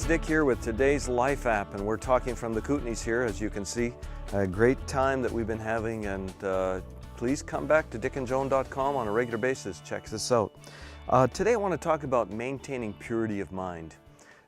Dick here with today's LifeApp, and we're talking from the Kootenays here, as you can see. A great time that we've been having, and please come back to dickandjoan.com on a regular basis. Check this out. Today I want to talk about maintaining purity of mind.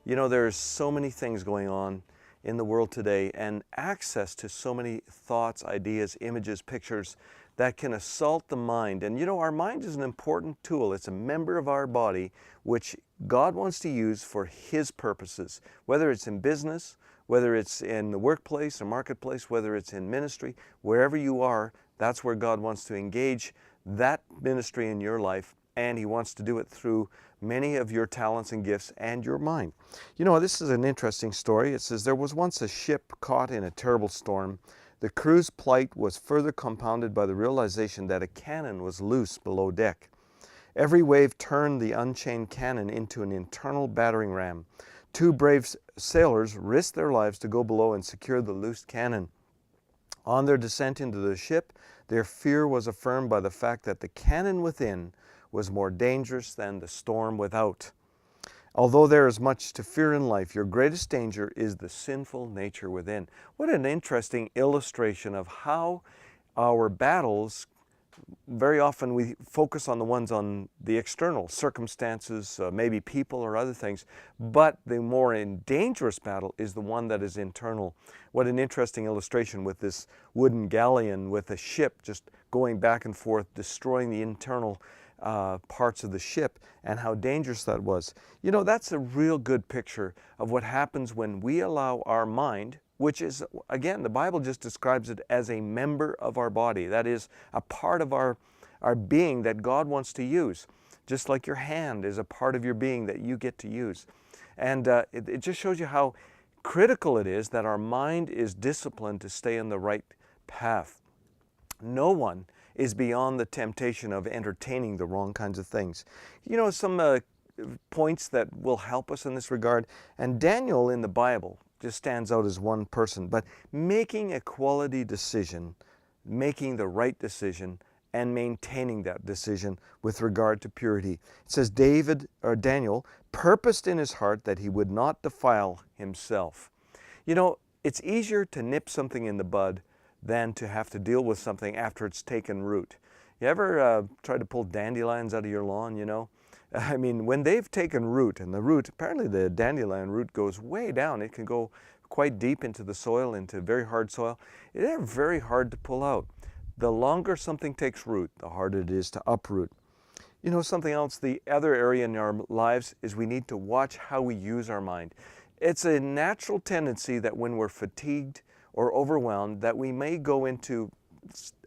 You know, there's so many things going on in the world today, and access to so many thoughts, ideas, images, pictures that can assault the mind. And you know, our mind is an important tool. It's a member of our body which God wants to use for His purposes, whether it's in business, whether it's in the workplace or marketplace, whether it's in ministry, wherever you are, that's where God wants to engage that ministry in your life, and He wants to do it through many of your talents and gifts and your mind. You know, this is an interesting story. It says, there was once a ship caught in a terrible storm. The crew's plight was further compounded by the realization that a cannon was loose below deck. Every wave turned the unchained cannon into an internal battering ram. Two brave sailors risked their lives to go below and secure the loose cannon. On their descent into the ship, their fear was affirmed by the fact that the cannon within was more dangerous than the storm without. Although there is much to fear in life, your greatest danger is the sinful nature within. What an interesting illustration of how our battles, very often we focus on the ones on the external circumstances, maybe people or other things, but the more dangerous battle is the one that is internal. What an interesting illustration with this wooden galleon with a ship just going back and forth, destroying the internal parts of the ship, and how dangerous that was. You know, that's a real good picture of what happens when we allow our mind, which is, again, the Bible just describes it as a member of our body. That is a part of our being that God wants to use. Just like your hand is a part of your being that you get to use. And it just shows you how critical it is that our mind is disciplined to stay on the right path. No one is beyond the temptation of entertaining the wrong kinds of things. You know, some points that will help us in this regard, and Daniel in the Bible just stands out as one person, but making a quality decision, making the right decision, and maintaining that decision with regard to purity. It says Daniel purposed in his heart that he would not defile himself. You know, it's easier to nip something in the bud than to have to deal with something after it's taken root. You ever try to pull dandelions out of your lawn, you know? I mean, when they've taken root, and the root, apparently the dandelion root goes way down. It can go quite deep into the soil, into very hard soil. They're very hard to pull out. The longer something takes root, the harder it is to uproot. You know, something else, the other area in our lives is we need to watch how we use our mind. It's a natural tendency that when we're fatigued or overwhelmed, that we may go into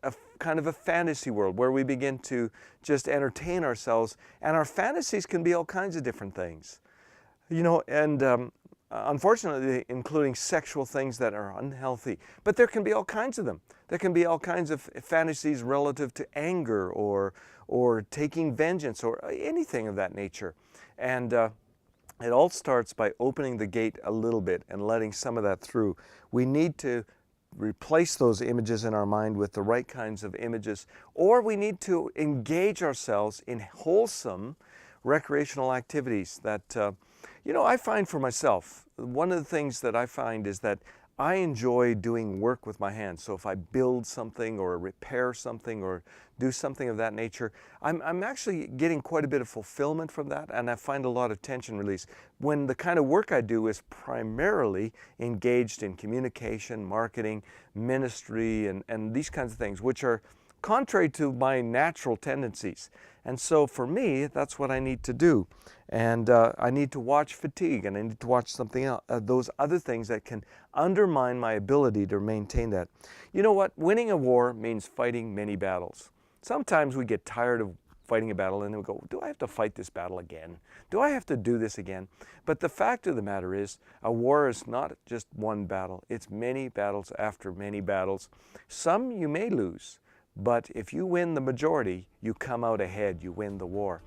a kind of a fantasy world where we begin to just entertain ourselves, and our fantasies can be all kinds of different things. You know, and unfortunately, including sexual things that are unhealthy. But there can be all kinds of them. There can be all kinds of fantasies relative to anger or taking vengeance or anything of that nature. And it all starts by opening the gate a little bit and letting some of that through. We need to replace those images in our mind with the right kinds of images, or we need to engage ourselves in wholesome recreational activities that, you know, I find for myself, one of the things that I find is that I enjoy doing work with my hands. So if I build something or repair something or do something of that nature, I'm actually getting quite a bit of fulfillment from that, and I find a lot of tension release when the kind of work I do is primarily engaged in communication, marketing, ministry, and these kinds of things, which are contrary to my natural tendencies. And so for me, that's what I need to do. And I need to watch fatigue, and I need to watch something else, those other things that can undermine my ability to maintain that. You know what? Winning a war means fighting many battles. Sometimes we get tired of fighting a battle and then we go, do I have to fight this battle again? Do I have to do this again? But the fact of the matter is, a war is not just one battle. It's many battles after many battles. Some you may lose, but if you win the majority, you come out ahead, you win the war.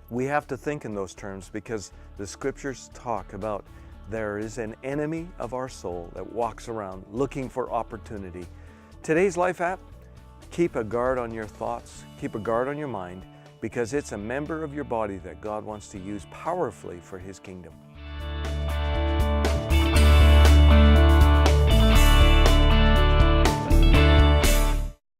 We have to think in those terms because the scriptures talk about there is an enemy of our soul that walks around looking for opportunity. Today's Life App, keep a guard on your thoughts, keep a guard on your mind, because it's a member of your body that God wants to use powerfully for His kingdom.